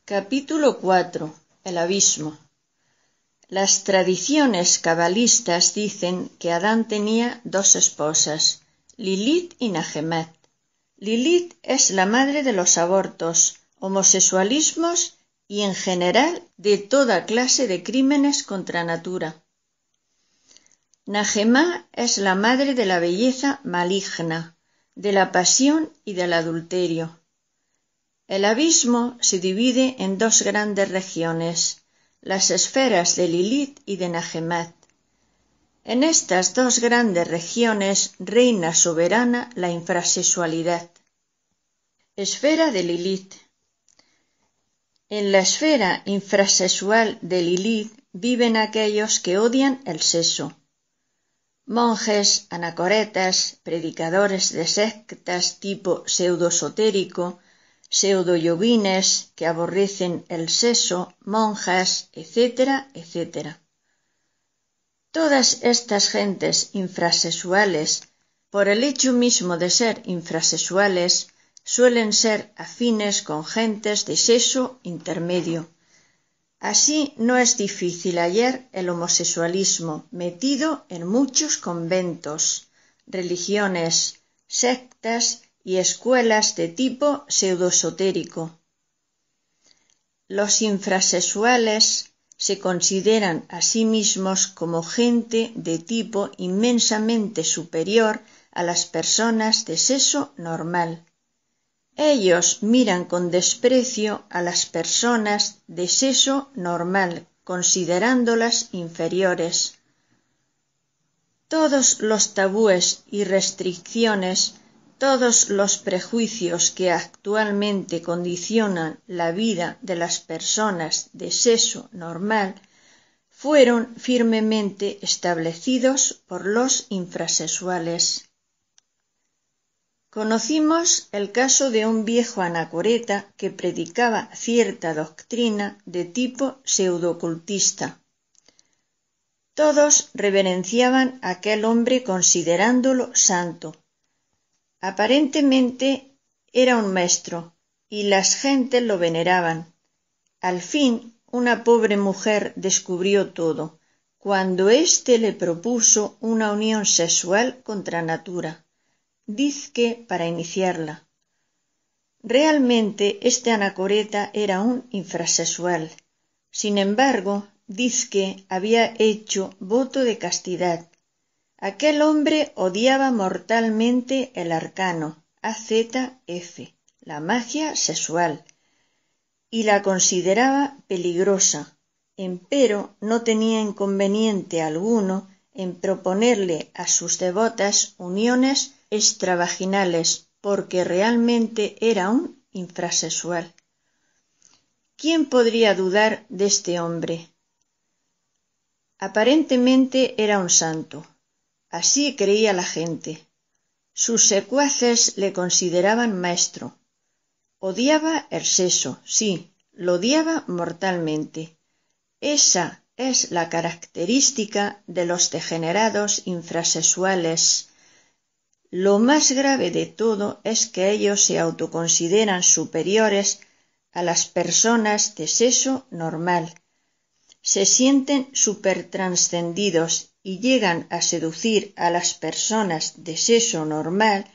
Capítulo 4. El abismo. Las tradiciones cabalistas dicen que Adán tenía dos esposas, Lilith y Najemat. Lilith es la madre de los abortos, homosexualismos y en general de toda clase de crímenes contra natura. Najemá es la madre de la belleza maligna, de la pasión y del adulterio. El abismo se divide en dos grandes regiones, las esferas de Lilith y de Najemat. En estas dos grandes regiones reina soberana la infrasexualidad. Esfera de Lilith. En la esfera infrasexual de Lilith viven aquellos que odian el sexo. Monjes, anacoretas, predicadores de sectas tipo pseudo-esotérico, pseudo-yoguines que aborrecen el sexo, monjas, etcétera, etcétera. Todas estas gentes infrasexuales, por el hecho mismo de ser infrasexuales, suelen ser afines con gentes de sexo intermedio. Así no es difícil hallar el homosexualismo metido en muchos conventos, religiones, sectas y escuelas de tipo pseudoesotérico. Los infrasexuales se consideran a sí mismos como gente de tipo inmensamente superior a las personas de sexo normal. Ellos miran con desprecio a las personas de sexo normal, considerándolas inferiores. Todos los tabúes y restricciones, todos los prejuicios que actualmente condicionan la vida de las personas de sexo normal fueron firmemente establecidos por los infrasexuales. Conocimos el caso de un viejo anacoreta que predicaba cierta doctrina de tipo pseudo-ocultista. Todos reverenciaban a aquel hombre considerándolo santo. Aparentemente era un maestro, y las gentes lo veneraban. Al fin, una pobre mujer descubrió todo, cuando éste le propuso una unión sexual contra natura, dizque para iniciarla. Realmente este anacoreta era un infrasexual. Sin embargo, dizque había hecho voto de castidad. Aquel hombre odiaba mortalmente el arcano, AZF, la magia sexual, y la consideraba peligrosa, empero no tenía inconveniente alguno en proponerle a sus devotas uniones extravaginales, porque realmente era un infrasexual. ¿Quién podría dudar de este hombre? Aparentemente era un santo. Así creía la gente. Sus secuaces le consideraban maestro. Odiaba el sexo, sí, lo odiaba mortalmente. Esa es la característica de los degenerados infrasexuales. Lo más grave de todo es que ellos se autoconsideran superiores a las personas de sexo normal. Se sienten supertranscendidos y llegan a seducir a las personas de sexo normal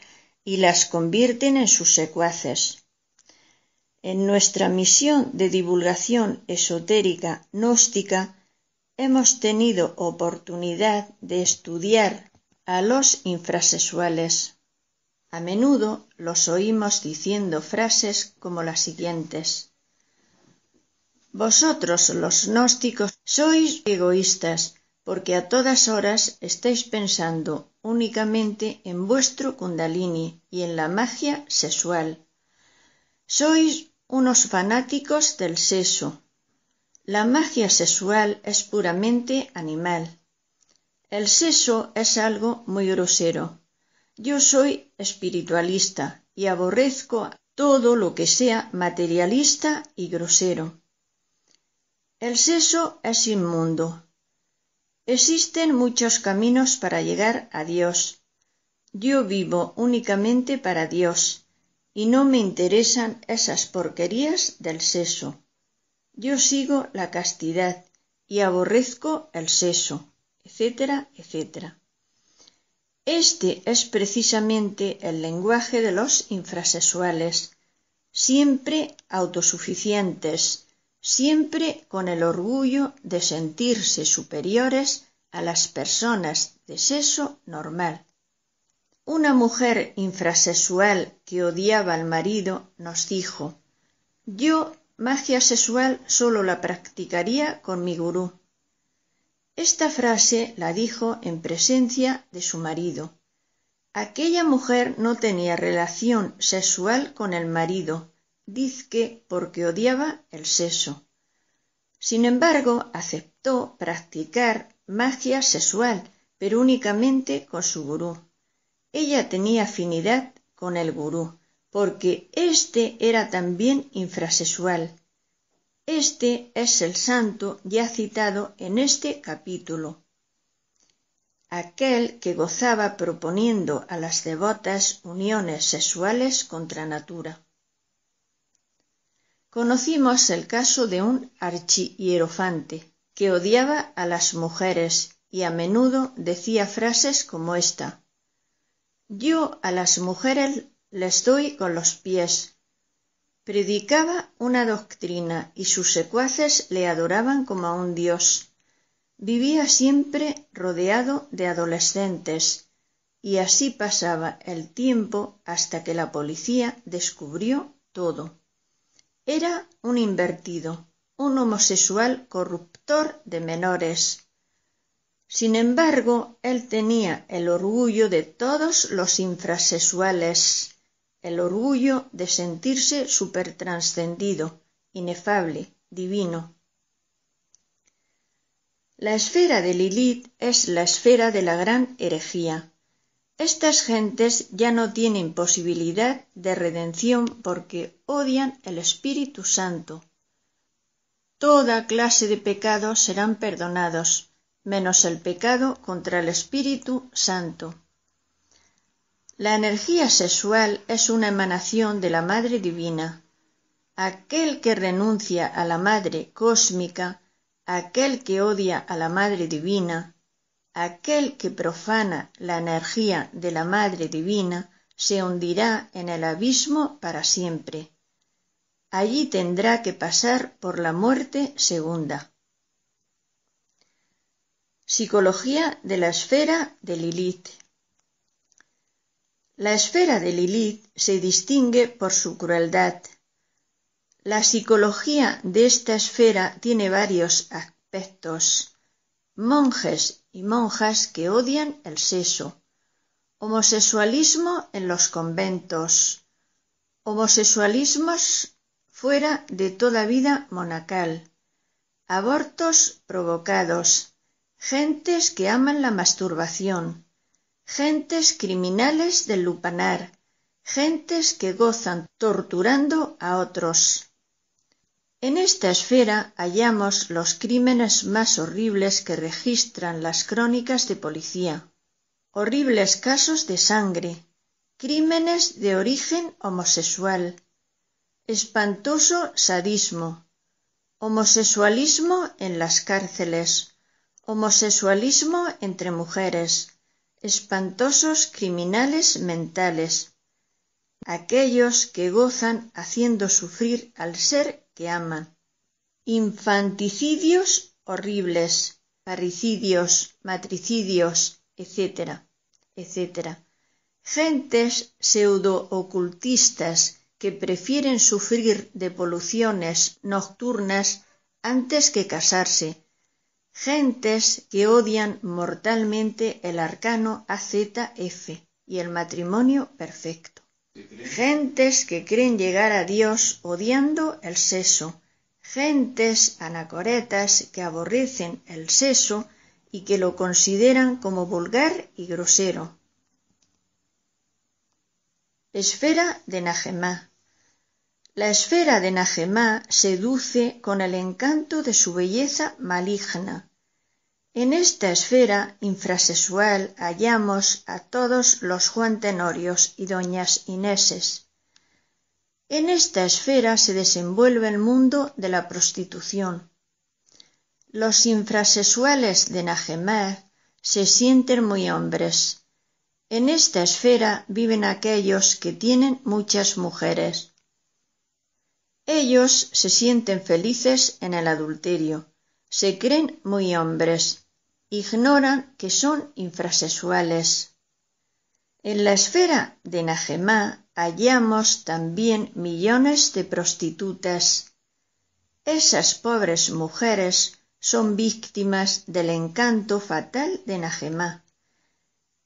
y las convierten en sus secuaces. En nuestra misión de divulgación esotérica gnóstica hemos tenido oportunidad de estudiar a los infrasexuales. A menudo los oímos diciendo frases como las siguientes: vosotros los gnósticos sois egoístas, porque a todas horas estáis pensando únicamente en vuestro kundalini y en la magia sexual. Sois unos fanáticos del sexo. La magia sexual es puramente animal. El sexo es algo muy grosero. Yo soy espiritualista y aborrezco todo lo que sea materialista y grosero. El sexo es inmundo. Existen muchos caminos para llegar a Dios. Yo vivo únicamente para Dios y no me interesan esas porquerías del sexo. yo sigo la castidad y aborrezco el sexo, etcétera, etcétera. Este es precisamente el lenguaje de los infrasexuales, siempre autosuficientes, siempre con el orgullo de sentirse superiores a las personas de sexo normal. Una mujer infrasexual que odiaba al marido nos dijo: «Yo magia sexual solo la practicaría con mi gurú». Esta frase la dijo en presencia de su marido. Aquella mujer no tenía relación sexual con el marido, dizque porque odiaba el sexo. Sin embargo, aceptó practicar magia sexual, pero únicamente con su gurú. Ella tenía afinidad con el gurú, porque éste era también infrasexual. Este es el santo ya citado en este capítulo. Aquel que gozaba proponiendo a las devotas uniones sexuales contra natura. Conocimos el caso de un archihierofante que odiaba a las mujeres y a menudo decía frases como esta: «Yo a las mujeres les doy con los pies». Predicaba una doctrina y sus secuaces le adoraban como a un dios. Vivía siempre rodeado de adolescentes y así pasaba el tiempo hasta que la policía descubrió todo. Era un invertido, un homosexual corruptor de menores. Sin embargo, él tenía el orgullo de todos los infrasexuales, el orgullo de sentirse supertrascendido, inefable, divino. La esfera de Lilith es la esfera de la gran herejía. Estas gentes ya no tienen posibilidad de redención porque odian el Espíritu Santo. Toda clase de pecados serán perdonados, menos el pecado contra el Espíritu Santo. La energía sexual es una emanación de la Madre Divina. Aquel que renuncia a la Madre Cósmica, aquel que odia a la Madre Divina, aquel que profana la energía de la Madre Divina, se hundirá en el abismo para siempre. Allí tendrá que pasar por la muerte segunda. Psicología de la esfera de Lilith. La esfera de Lilith se distingue por su crueldad. La psicología de esta esfera tiene varios aspectos: monjes y monjas que odian el sexo, homosexualismo en los conventos, homosexualismos fuera de toda vida monacal, abortos provocados, gentes que aman la masturbación, gentes criminales del lupanar, gentes que gozan torturando a otros. En esta esfera hallamos los crímenes más horribles que registran las crónicas de policía, horribles casos de sangre, crímenes de origen homosexual, espantoso sadismo, homosexualismo en las cárceles, homosexualismo entre mujeres, espantosos criminales mentales, aquellos que gozan haciendo sufrir al ser que aman, infanticidios horribles, parricidios, matricidios, etcétera, etcétera. Gentes pseudo-ocultistas que prefieren sufrir de poluciones nocturnas antes que casarse, gentes que odian mortalmente el arcano AZF y el matrimonio perfecto, gentes que creen llegar a Dios odiando el sexo, gentes anacoretas que aborrecen el sexo y que lo consideran como vulgar y grosero. Esfera de Najemá. La esfera de Najemá seduce con el encanto de su belleza maligna. En esta esfera infrasexual hallamos a todos los Juan Tenorios y doñas Ineses. En esta esfera se desenvuelve el mundo de la prostitución. Los infrasexuales de Najemet se sienten muy hombres. En esta esfera viven aquellos que tienen muchas mujeres. Ellos se sienten felices en el adulterio, se creen muy hombres, ignoran que son infrasexuales. En la esfera de Najemet hallamos también millones de prostitutas. Esas pobres mujeres son víctimas del encanto fatal de Najemet.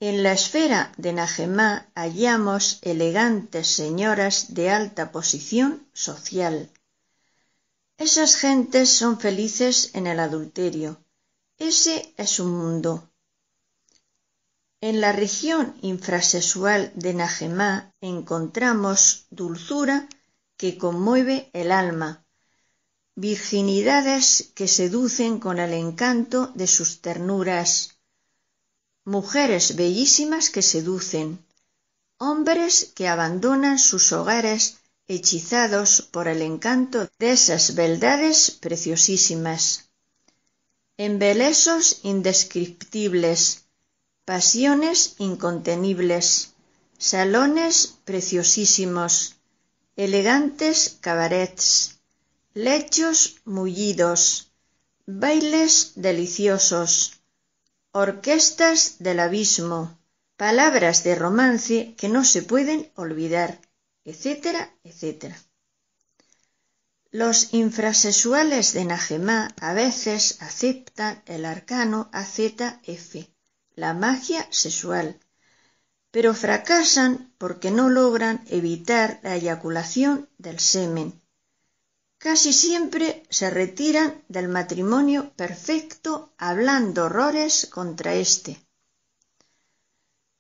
En la esfera de Najemet hallamos elegantes señoras de alta posición social. Esas gentes son felices en el adulterio. Ese es su mundo. En la región infrasexual de Najemet encontramos dulzura que conmueve el alma, virginidades que seducen con el encanto de sus ternuras, mujeres bellísimas que seducen, hombres que abandonan sus hogares hechizados por el encanto de esas beldades preciosísimas, embelesos indescriptibles, pasiones incontenibles, salones preciosísimos, elegantes cabarets, lechos mullidos, bailes deliciosos, orquestas del abismo, palabras de romance que no se pueden olvidar, etcétera, etcétera. Los infrasexuales de Najemet a veces aceptan el arcano AZF, la magia sexual, pero fracasan porque no logran evitar la eyaculación del semen. Casi siempre se retiran del matrimonio perfecto hablando horrores contra éste.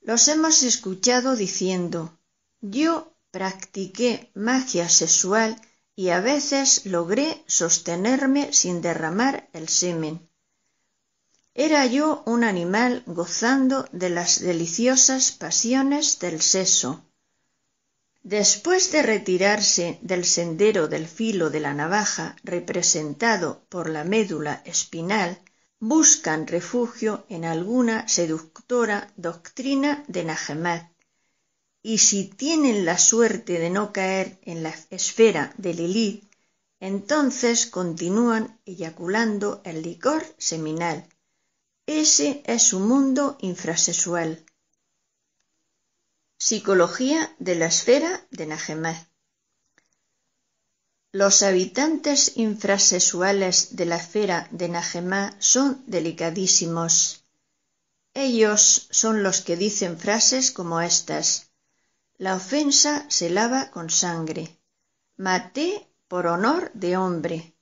Los hemos escuchado diciendo: yo practiqué magia sexual y a veces logré sostenerme sin derramar el semen. Era yo un animal gozando de las deliciosas pasiones del sexo. Después de retirarse del sendero del filo de la navaja representado por la médula espinal, buscan refugio en alguna seductora doctrina de Najemet, y si tienen la suerte de no caer en la esfera de Lilith, entonces continúan eyaculando el licor seminal. Ese es su mundo infrasexual. Psicología de la esfera de Najemet. Los habitantes infrasexuales de la esfera de Najemet son delicadísimos. Ellos son los que dicen frases como estas: la ofensa se lava con sangre, maté por honor de hombre,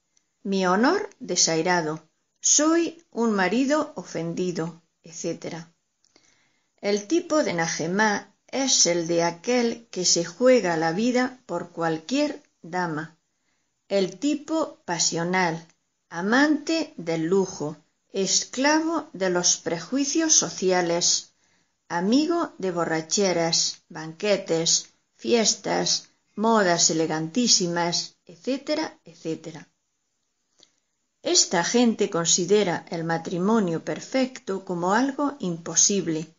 mi honor desairado, soy un marido ofendido, etc. El tipo de Najemet es el de aquel que se juega la vida por cualquier dama, el tipo pasional, amante del lujo, esclavo de los prejuicios sociales, amigo de borracheras, banquetes, fiestas, modas elegantísimas, etcétera, etcétera. Esta gente considera el matrimonio perfecto como algo imposible,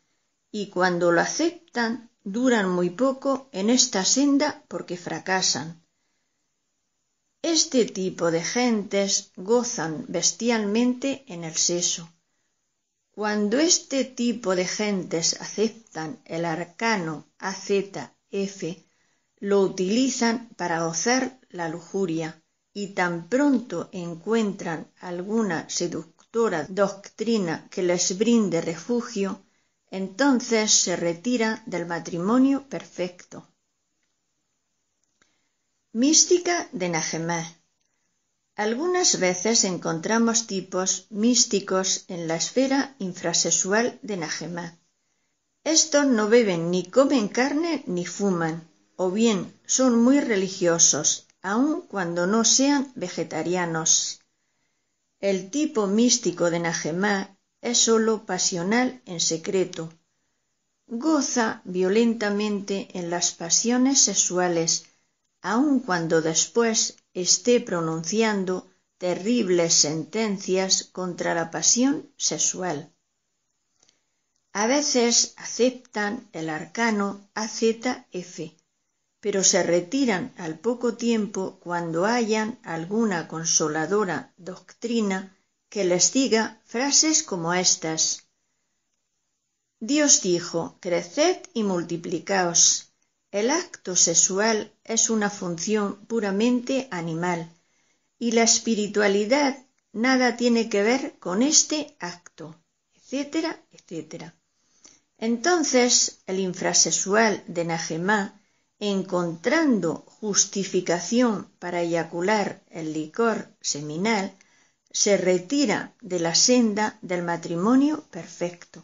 y cuando lo aceptan duran muy poco en esta senda porque fracasan. Este tipo de gentes gozan bestialmente en el sexo. Cuando este tipo de gentes aceptan el arcano AZF, lo utilizan para gozar la lujuria, y tan pronto encuentran alguna seductora doctrina que les brinde refugio, entonces se retira del matrimonio perfecto. Mística de Najemet. Algunas veces encontramos tipos místicos en la esfera infrasexual de Najemet. Estos no beben ni comen carne ni fuman, o bien son muy religiosos, aun cuando no sean vegetarianos. El tipo místico de Najemet es sólo pasional en secreto. Goza violentamente en las pasiones sexuales, aun cuando después esté pronunciando terribles sentencias contra la pasión sexual. A veces aceptan el arcano AZF, pero se retiran al poco tiempo cuando hayan alguna consoladora doctrina que les diga frases como estas: Dios dijo, creced y multiplicaos. El acto sexual es una función puramente animal, y la espiritualidad nada tiene que ver con este acto, etcétera, etcétera. Entonces el infrasexual de Najemá, encontrando justificación para eyacular el licor seminal, se retira de la senda del matrimonio perfecto.